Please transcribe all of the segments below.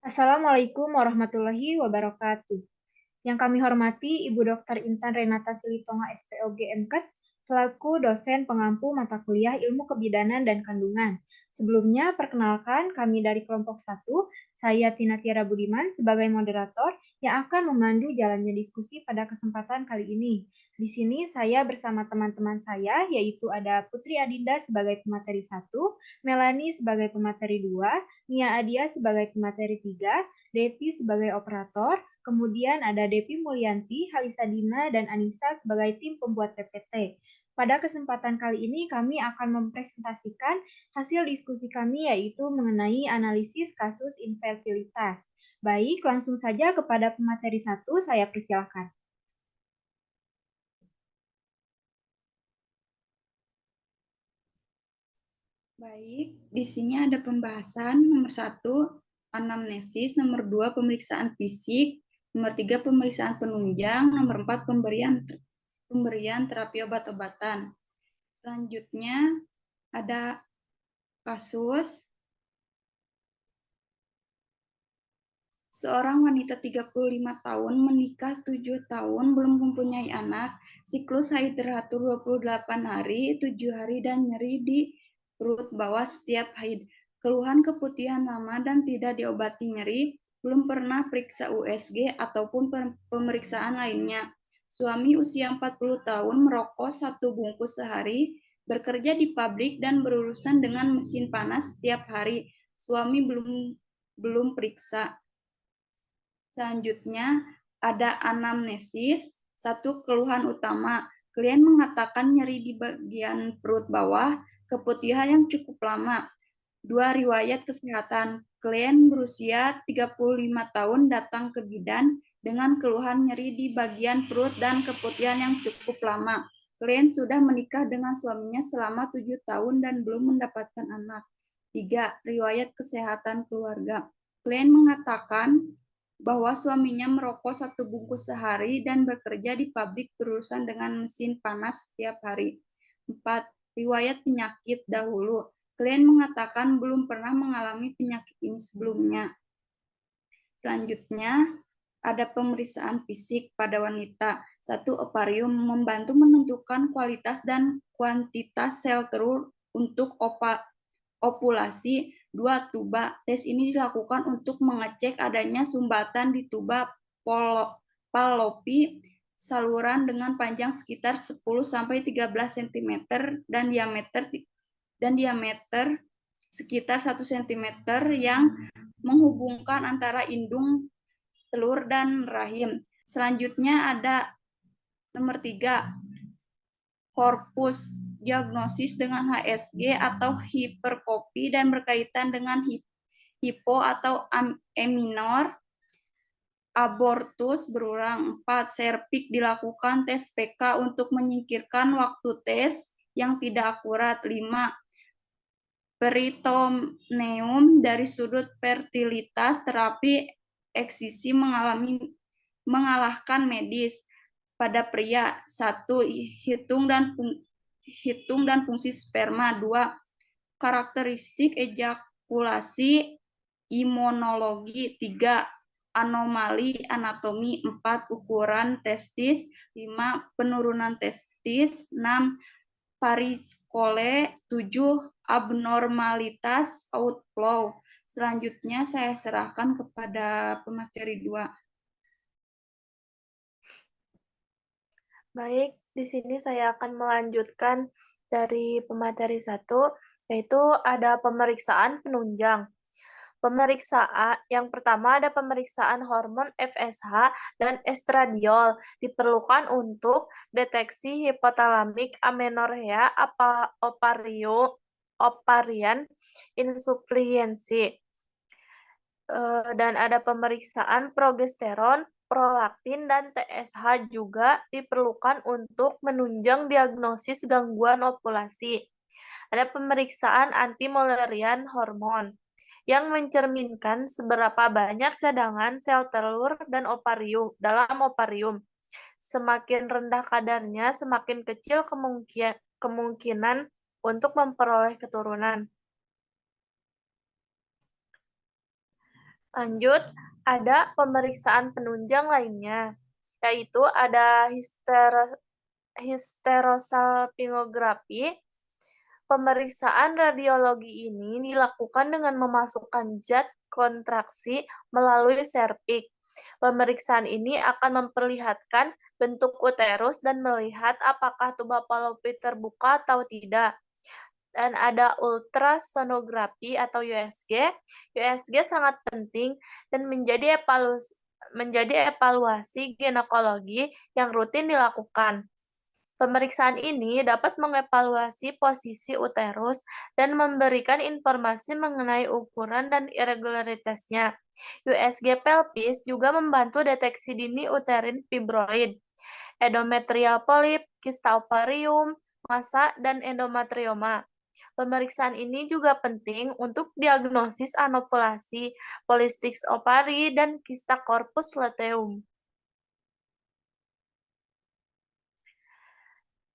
Assalamualaikum warahmatullahi wabarakatuh. Yang kami hormati Ibu Dr. Intan Renata Silitonga SPOG MKes selaku dosen pengampu mata kuliah Ilmu Kebidanan dan Kandungan. Sebelumnya, perkenalkan kami dari kelompok 1, saya Tina Tiara Budiman sebagai moderator yang akan memandu jalannya diskusi pada kesempatan kali ini. Di sini saya bersama teman-teman saya, yaitu ada Putri Adinda sebagai pemateri 1, Melani sebagai pemateri 2, Nia Adia sebagai pemateri 3, Deti sebagai operator, kemudian ada Devi Mulyanti, Halisa Dina, dan Anissa sebagai tim pembuat PPT. Pada kesempatan kali ini kami akan mempresentasikan hasil diskusi kami yaitu mengenai analisis kasus infertilitas. Baik, langsung saja kepada pemateri 1, saya persilakan. Baik, di sini ada pembahasan nomor 1, anamnesis, nomor 2, pemeriksaan fisik, nomor 3, pemeriksaan penunjang, nomor 4, pemberian terapi obat-obatan. Selanjutnya ada kasus seorang wanita 35 tahun menikah 7 tahun belum mempunyai anak, siklus haid teratur 28 hari, 7 hari dan nyeri di perut bawah setiap haid. Keluhan keputihan lama dan tidak diobati nyeri, belum pernah periksa USG ataupun pemeriksaan lainnya. Suami usia 40 tahun merokok 1 bungkus sehari, bekerja di pabrik dan berurusan dengan mesin panas setiap hari. Suami belum periksa. Selanjutnya ada anamnesis, 1, keluhan utama. Klien mengatakan nyeri di bagian perut bawah, keputihan yang cukup lama. 2, riwayat kesehatan. Klien berusia 35 tahun datang ke bidan dengan keluhan nyeri di bagian perut dan keputihan yang cukup lama. Klien sudah menikah dengan suaminya selama 7 tahun dan belum mendapatkan anak. 3, riwayat kesehatan keluarga. Klien mengatakan bahwa suaminya merokok 1 bungkus sehari dan bekerja di pabrik berurusan dengan mesin panas setiap hari. 4, riwayat penyakit dahulu. Klien mengatakan belum pernah mengalami penyakit ini sebelumnya. Selanjutnya, ada pemeriksaan fisik pada wanita. 1, ovarium membantu menentukan kualitas dan kuantitas sel telur untuk ovulasi. 2, tuba. Tes ini dilakukan untuk mengecek adanya sumbatan di tuba Fallopi saluran dengan panjang sekitar 10-13 cm dan diameter sekitar 1 cm yang menghubungkan antara indung telur dan rahim. Selanjutnya ada nomor 3, korpus diagnosis dengan HSG atau hiperkopi dan berkaitan dengan hipo atau minor. Abortus berulang. 4, serviks dilakukan tes PK untuk menyingkirkan waktu tes yang tidak akurat. 5, peritoneum dari sudut fertilitas, terapi eksisi mengalahkan medis. Pada pria, 1, hitung dan fungsi sperma. 2, karakteristik ejakulasi imunologi. 3, anomali anatomi. 4, ukuran testis. 5, penurunan testis. 6, variskole. 7, abnormalitas outflow. Selanjutnya saya serahkan kepada pemateri 2. Baik, di sini saya akan melanjutkan dari pemateri 1, yaitu ada pemeriksaan penunjang. Pemeriksaan yang pertama ada pemeriksaan hormon FSH dan estradiol diperlukan untuk deteksi hipotalamik amenorrhea ovarian insufficiency. Dan ada pemeriksaan progesteron, prolaktin, dan TSH juga diperlukan untuk menunjang diagnosis gangguan ovulasi. Ada pemeriksaan anti Mullerian hormon yang mencerminkan seberapa banyak cadangan sel telur dan ovarium dalam ovarium. Semakin rendah kadarnya, semakin kecil kemungkinan untuk memperoleh keturunan. Lanjut, ada pemeriksaan penunjang lainnya, yaitu ada hysterosalpingografi. Pemeriksaan radiologi ini dilakukan dengan memasukkan zat kontraksi melalui serviks. Pemeriksaan ini akan memperlihatkan bentuk uterus dan melihat apakah tuba Fallopi terbuka atau tidak. Dan ada ultrasonografi atau USG. USG sangat penting dan menjadi evaluasi ginekologi yang rutin dilakukan. Pemeriksaan ini dapat mengevaluasi posisi uterus dan memberikan informasi mengenai ukuran dan irregularitasnya. USG pelvis juga membantu deteksi dini uterin fibroid, endometrial polip, kista ovarium, massa, dan endometrioma. Pemeriksaan ini juga penting untuk diagnosis anovulasi, polistik ovari, dan kista corpus luteum.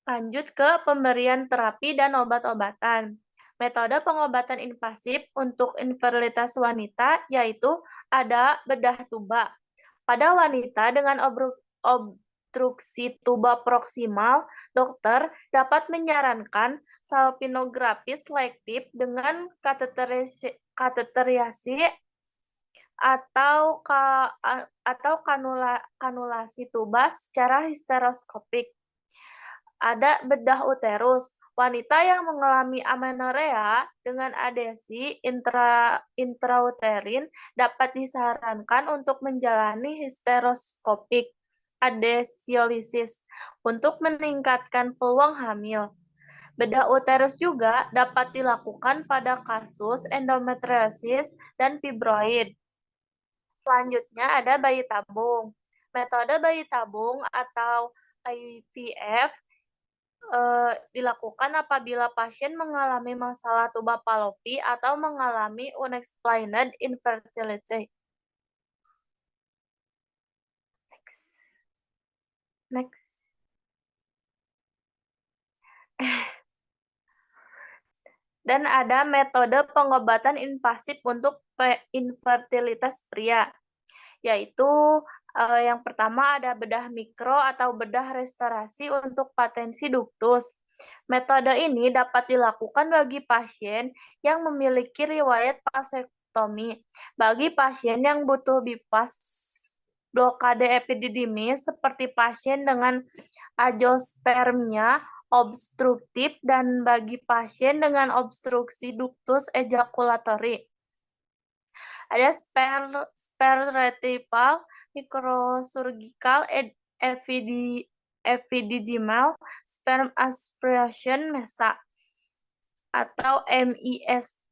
Lanjut ke pemberian terapi dan obat-obatan. Metode pengobatan invasif untuk infertilitas wanita yaitu ada bedah tuba. Pada wanita dengan obstruksi tuba proksimal, dokter dapat menyarankan salpingografi selektif dengan kateterisasi atau kanulasi tuba secara histeroskopik. Ada bedah uterus. Wanita yang mengalami amenorrea dengan adesi intrauterin dapat disarankan untuk menjalani histeroskopik adesiolisis untuk meningkatkan peluang hamil. Bedah uterus juga dapat dilakukan pada kasus endometriosis dan fibroid. Selanjutnya ada bayi tabung. Metode bayi tabung atau IVF dilakukan apabila pasien mengalami masalah tuba Fallopi atau mengalami unexplained infertility. Next. Dan ada metode pengobatan invasif untuk infertilitas pria, yaitu yang pertama ada bedah mikro atau bedah restorasi untuk patensi duktus. Metode ini dapat dilakukan bagi pasien yang memiliki riwayat vasektomi. Bagi pasien yang butuh bypass blokade epididymis seperti pasien dengan azoospermia obstruktif dan bagi pasien dengan obstruksi duktus ejakulatori. Ada spare retival microsurgical epididymal sperm aspiration MESA atau MISA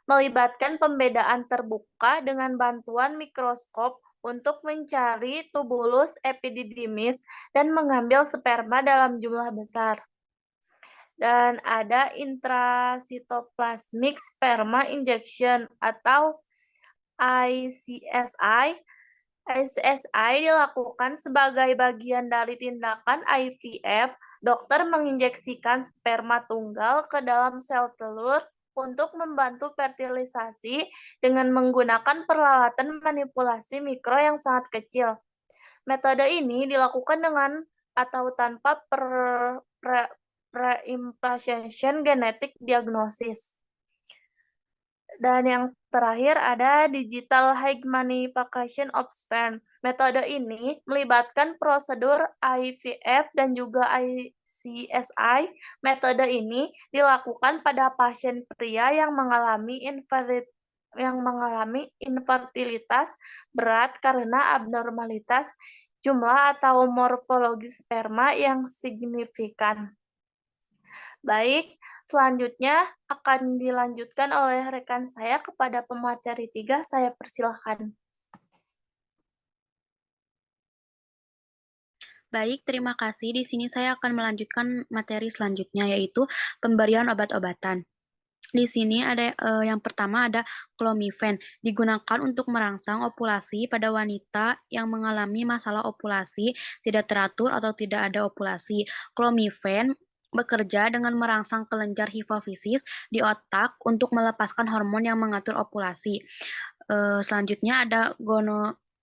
melibatkan pembedaan terbuka dengan bantuan mikroskop untuk mencari tubulus epididymis dan mengambil sperma dalam jumlah besar. Dan ada intrasitoplasmic sperma injection atau ICSI. ICSI dilakukan sebagai bagian dari tindakan IVF. Dokter menginjeksikan sperma tunggal ke dalam sel telur untuk membantu fertilisasi dengan menggunakan peralatan manipulasi mikro yang sangat kecil. Metode ini dilakukan dengan atau tanpa pre-implantation genetic diagnosis. Dan yang terakhir ada digital high magnification of sperm. Metode ini melibatkan prosedur IVF dan juga ICSI. Metode ini dilakukan pada pasien pria yang mengalami infertilitas berat karena abnormalitas jumlah atau morfologi sperma yang signifikan. Baik, selanjutnya akan dilanjutkan oleh rekan saya kepada pemateri 3. Saya persilahkan. Baik, terima kasih. Di sini saya akan melanjutkan materi selanjutnya, yaitu pemberian obat-obatan. Di sini ada yang pertama ada clomifen, digunakan untuk merangsang ovulasi pada wanita yang mengalami masalah ovulasi tidak teratur atau tidak ada ovulasi. Clomifen bekerja dengan merangsang kelenjar hipofisis di otak untuk melepaskan hormon yang mengatur ovulasi. Selanjutnya ada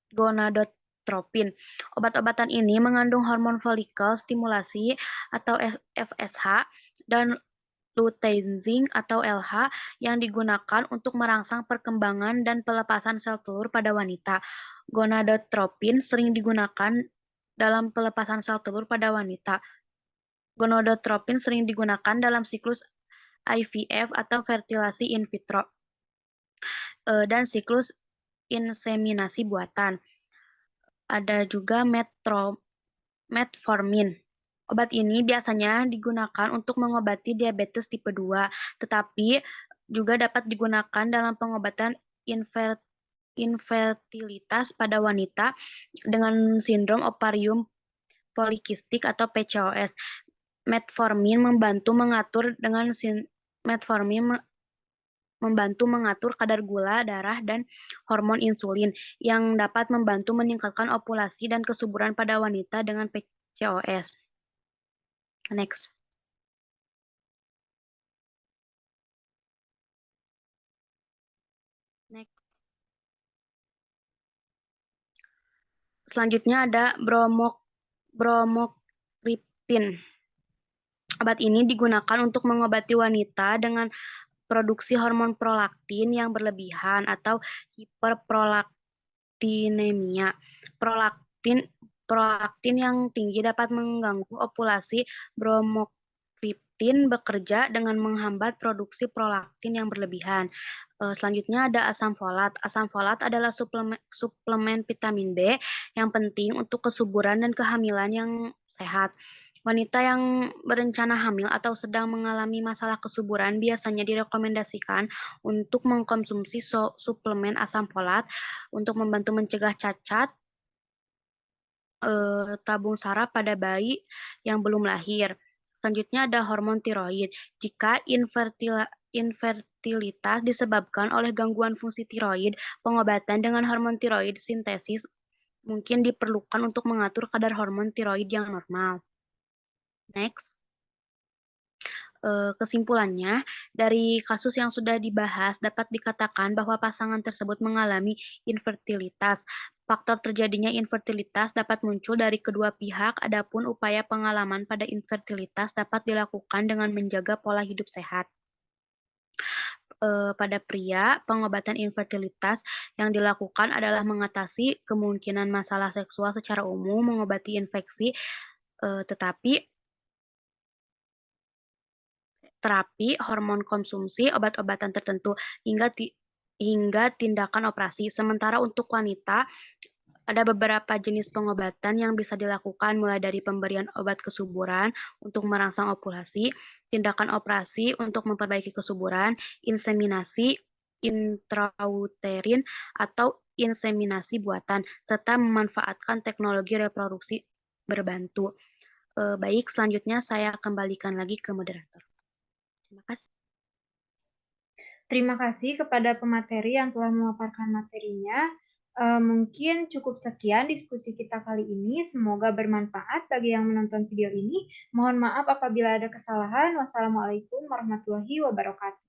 gonadotropin. Obat-obatan ini mengandung hormon follicle stimulasi atau FSH dan lutein atau LH yang digunakan untuk merangsang perkembangan dan pelepasan sel telur pada wanita. Gonadotropin sering digunakan dalam pelepasan sel telur pada wanita. Gonadotropin sering digunakan dalam siklus IVF atau fertilasi in vitro dan siklus inseminasi buatan. Ada juga metformin. Obat ini biasanya digunakan untuk mengobati diabetes tipe 2, tetapi juga dapat digunakan dalam pengobatan infertilitas pada wanita dengan sindrom ovarium polikistik atau PCOS. Metformin membantu mengatur kadar gula darah dan hormon insulin yang dapat membantu meningkatkan ovulasi dan kesuburan pada wanita dengan PCOS. Next. Selanjutnya ada bromokriptin. Obat ini digunakan untuk mengobati wanita dengan produksi hormon prolaktin yang berlebihan atau hiperprolaktinemia. Prolaktin yang tinggi dapat mengganggu ovulasi. Bromokriptin bekerja dengan menghambat produksi prolaktin yang berlebihan. Selanjutnya ada asam folat. Asam folat adalah suplemen vitamin B yang penting untuk kesuburan dan kehamilan yang sehat. Wanita yang berencana hamil atau sedang mengalami masalah kesuburan biasanya direkomendasikan untuk mengkonsumsi suplemen asam folat untuk membantu mencegah cacat tabung saraf pada bayi yang belum lahir. Selanjutnya ada hormon tiroid. Jika infertilitas disebabkan oleh gangguan fungsi tiroid, pengobatan dengan hormon tiroid sintesis mungkin diperlukan untuk mengatur kadar hormon tiroid yang normal. Next. Kesimpulannya, dari kasus yang sudah dibahas dapat dikatakan bahwa pasangan tersebut mengalami infertilitas. Faktor terjadinya infertilitas dapat muncul dari kedua pihak, adapun upaya pengalaman pada infertilitas dapat dilakukan dengan menjaga pola hidup sehat. Pada pria, pengobatan infertilitas yang dilakukan adalah mengatasi kemungkinan masalah seksual secara umum, mengobati infeksi, tetapi terapi, hormon konsumsi, obat-obatan tertentu, hingga tindakan operasi. Sementara untuk wanita, ada beberapa jenis pengobatan yang bisa dilakukan mulai dari pemberian obat kesuburan untuk merangsang ovulasi, tindakan operasi untuk memperbaiki kesuburan, inseminasi intrauterin atau inseminasi buatan, serta memanfaatkan teknologi reproduksi berbantu. Baik, selanjutnya saya kembalikan lagi ke moderator. Terima kasih. Terima kasih kepada pemateri yang telah memaparkan materinya. Mungkin cukup sekian diskusi kita kali ini. Semoga bermanfaat bagi yang menonton video ini. Mohon maaf apabila ada kesalahan. Wassalamualaikum warahmatullahi wabarakatuh.